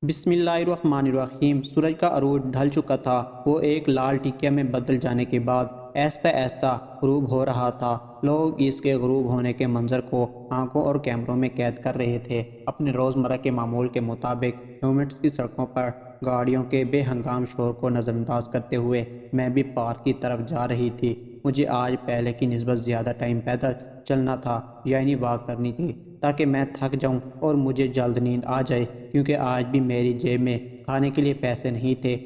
بسم اللہ الرحمن الرحیم۔ سورج کا عروج ڈھل چکا تھا، وہ ایک لال ٹکیا میں بدل جانے کے بعد آہستہ آہستہ غروب ہو رہا تھا۔ لوگ اس کے غروب ہونے کے منظر کو آنکھوں اور کیمروں میں قید کر رہے تھے۔ اپنے روزمرہ کے معمول کے مطابق ہیومنٹس کی سڑکوں پر گاڑیوں کے بے ہنگام شور کو نظر انداز کرتے ہوئے میں بھی پارک کی طرف جا رہی تھی۔ مجھے آج پہلے کی نسبت زیادہ ٹائم پیدل چلنا تھا، یعنی واک کرنی تھی، تاکہ میں تھک جاؤں اور مجھے جلد نیند آ جائے، کیونکہ آج بھی میری جیب میں کھانے کے لیے پیسے نہیں تھے۔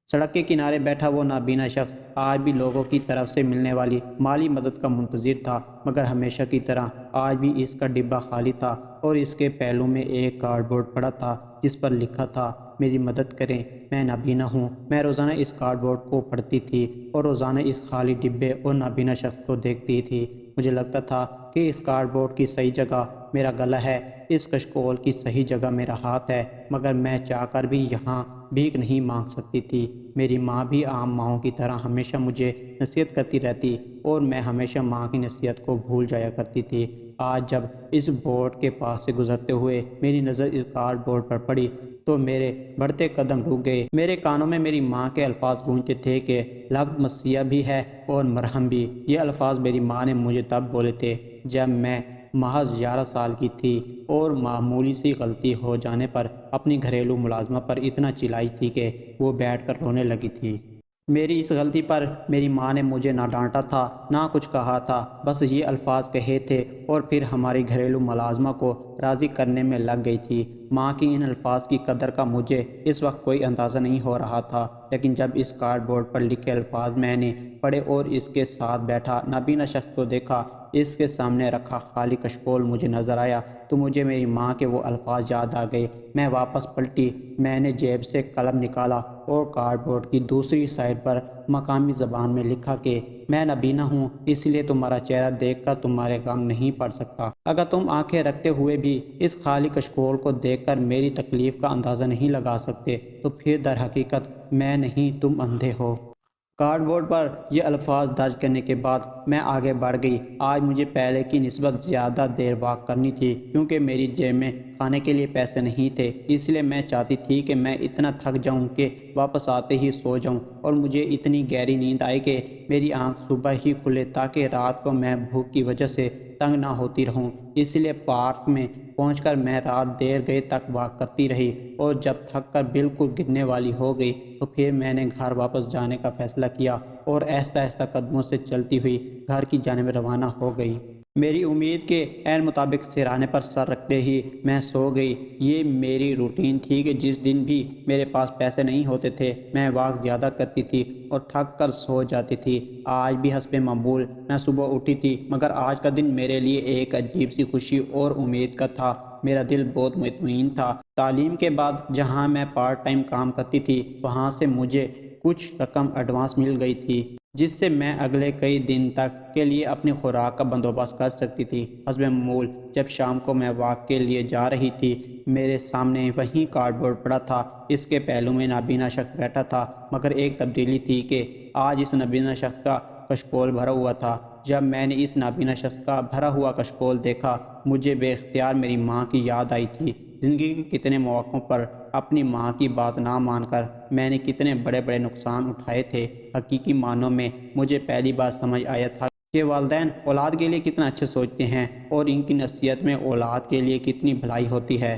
سڑک کے کنارے بیٹھا وہ نابینا شخص آج بھی لوگوں کی طرف سے ملنے والی مالی مدد کا منتظر تھا، مگر ہمیشہ کی طرح آج بھی اس کا ڈبہ خالی تھا اور اس کے پہلو میں ایک کارڈ بورڈ پڑا تھا جس پر لکھا تھا، میری مدد کریں، میں نابینا ہوں۔ میں روزانہ اس کارڈ بورڈ کو پڑھتی تھی اور روزانہ اس خالی ڈبے اور نابینا شخص کو دیکھتی تھی۔ مجھے لگتا تھا کہ اس کارڈ بورڈ کی صحیح جگہ میرا گلا ہے، اس کشکول کی صحیح جگہ میرا ہاتھ ہے، مگر میں چاہ کر بھی یہاں بھیک نہیں مانگ سکتی تھی۔ میری ماں بھی عام ماؤں کی طرح ہمیشہ مجھے نصیحت کرتی رہتی اور میں ہمیشہ ماں کی نصیحت کو بھول جایا کرتی تھی۔ آج جب اس بورڈ کے پاس سے گزرتے ہوئے میری نظر اس کارڈ بورڈ پر پڑی تو میرے بڑھتے قدم رک گئے۔ میرے کانوں میں میری ماں کے الفاظ گونجتے تھے کہ لفظ مسیح بھی ہے اور مرہم بھی۔ یہ الفاظ میری ماں نے مجھے تب بولے تھے جب میں محض 11 سال کی تھی اور معمولی سی غلطی ہو جانے پر اپنی گھریلو ملازمہ پر اتنا چلائی تھی کہ وہ بیٹھ کر رونے لگی تھی۔ میری اس غلطی پر میری ماں نے مجھے نہ ڈانٹا تھا نہ کچھ کہا تھا، بس یہ الفاظ کہے تھے اور پھر ہماری گھریلو ملازمہ کو راضی کرنے میں لگ گئی تھی۔ ماں کی ان الفاظ کی قدر کا مجھے اس وقت کوئی اندازہ نہیں ہو رہا تھا، لیکن جب اس کارڈ بورڈ پر لکھے الفاظ میں نے پڑھے اور اس کے ساتھ بیٹھا نابینا شخص کو دیکھا، اس کے سامنے رکھا خالی کشکول مجھے نظر آیا، تو مجھے میری ماں کے وہ الفاظ یاد آ گئے۔ میں واپس پلٹی، میں نے جیب سے قلم نکالا اور کارڈ بورڈ کی دوسری سائڈ پر مقامی زبان میں لکھا کہ میں نابینا ہوں، اس لیے تمہارا چہرہ دیکھ کر تمہارے غم نہیں پڑ سکتا۔ اگر تم آنکھیں رکھتے ہوئے بھی اس خالی کشکول کو دیکھ کر میری تکلیف کا اندازہ نہیں لگا سکتے تو پھر در حقیقت میں نہیں، تم اندھے ہو۔ کارڈ بورڈ پر یہ الفاظ درج کرنے کے بعد میں آگے بڑھ گئی۔ آج مجھے پہلے کی نسبت زیادہ دیر واک کرنی تھی، کیونکہ میری جیب میں کھانے کے لیے پیسے نہیں تھے، اس لیے میں چاہتی تھی کہ میں اتنا تھک جاؤں کہ واپس آتے ہی سو جاؤں اور مجھے اتنی گہری نیند آئے کہ میری آنکھ صبح ہی کھلے، تاکہ رات کو میں بھوک کی وجہ سے تنگ نہ ہوتی رہوں۔ اس لیے پارک میں پہنچ کر میں رات دیر گئے تک واک کرتی رہی اور جب تھک کر بالکل گرنے والی ہو گئی تو پھر میں نے گھر واپس جانے کا فیصلہ کیا اور آہستہ آہستہ قدموں سے چلتی ہوئی گھر کی جانب روانہ ہو گئی۔ میری امید کے عین مطابق سرانے پر سر رکھتے ہی میں سو گئی۔ یہ میری روٹین تھی کہ جس دن بھی میرے پاس پیسے نہیں ہوتے تھے میں واک زیادہ کرتی تھی اور تھک کر سو جاتی تھی۔ آج بھی حسب معمول میں صبح اٹھی تھی، مگر آج کا دن میرے لیے ایک عجیب سی خوشی اور امید کا تھا۔ میرا دل بہت مطمئن تھا۔ تعلیم کے بعد جہاں میں پارٹ ٹائم کام کرتی تھی وہاں سے مجھے کچھ رقم ایڈوانس مل گئی تھی، جس سے میں اگلے کئی دن تک کے لیے اپنی خوراک کا بندوبست کر سکتی تھی۔ حسب معمول جب شام کو میں واک کے لیے جا رہی تھی میرے سامنے وہی کارڈ بورڈ پڑا تھا، اس کے پہلو میں نابینا شخص بیٹھا تھا، مگر ایک تبدیلی تھی کہ آج اس نابینا شخص کا کشکول بھرا ہوا تھا۔ جب میں نے اس نابینا شخص کا بھرا ہوا کشکول دیکھا مجھے بے اختیار میری ماں کی یاد آئی تھی۔ زندگی کے کتنے مواقعوں پر اپنی ماں کی بات نہ مان کر میں نے کتنے بڑے بڑے نقصان اٹھائے تھے۔ حقیقی معنوں میں مجھے پہلی بار سمجھ آیا تھا کہ والدین اولاد کے لیے کتنا اچھا سوچتے ہیں اور ان کی نصیحت میں اولاد کے لیے کتنی بھلائی ہوتی ہے۔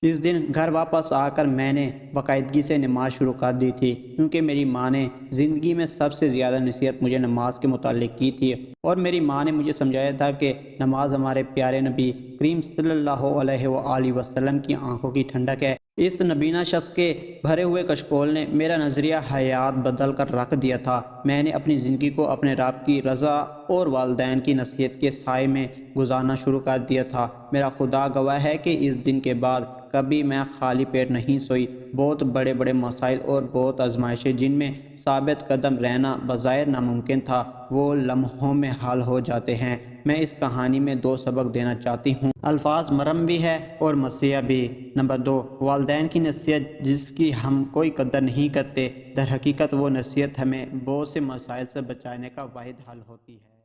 اس دن گھر واپس آ کر میں نے باقاعدگی سے نماز شروع کر دی تھی، کیونکہ میری ماں نے زندگی میں سب سے زیادہ نصیحت مجھے نماز کے متعلق کی تھی اور میری ماں نے مجھے سمجھایا تھا کہ نماز ہمارے پیارے نبی کریم صلی اللہ علیہ وآلہ وسلم کی آنکھوں کی ٹھنڈک ہے۔ اس نبینا شخص کے بھرے ہوئے کشکول نے میرا نظریہ حیات بدل کر رکھ دیا تھا۔ میں نے اپنی زندگی کو اپنے رب کی رضا اور والدین کی نصیحت کے سائے میں گزارنا شروع کر دیا تھا۔ میرا خدا گواہ ہے کہ اس دن کے بعد کبھی میں خالی پیٹ نہیں سوئی۔ بہت بڑے بڑے مسائل اور بہت آزمائشیں جن میں ثابت قدم رہنا بظاہر ناممکن تھا، وہ لمحوں میں حل ہو جاتے ہیں۔ میں اس کہانی میں دو سبق دینا چاہتی ہوں۔ الفاظ مرہم بھی ہے اور مسیح بھی۔ نمبر 2، والدین کی نصیحت جس کی ہم کوئی قدر نہیں کرتے، در حقیقت وہ نصیحت ہمیں بہت سے مسائل سے بچانے کا واحد حل ہوتی ہے۔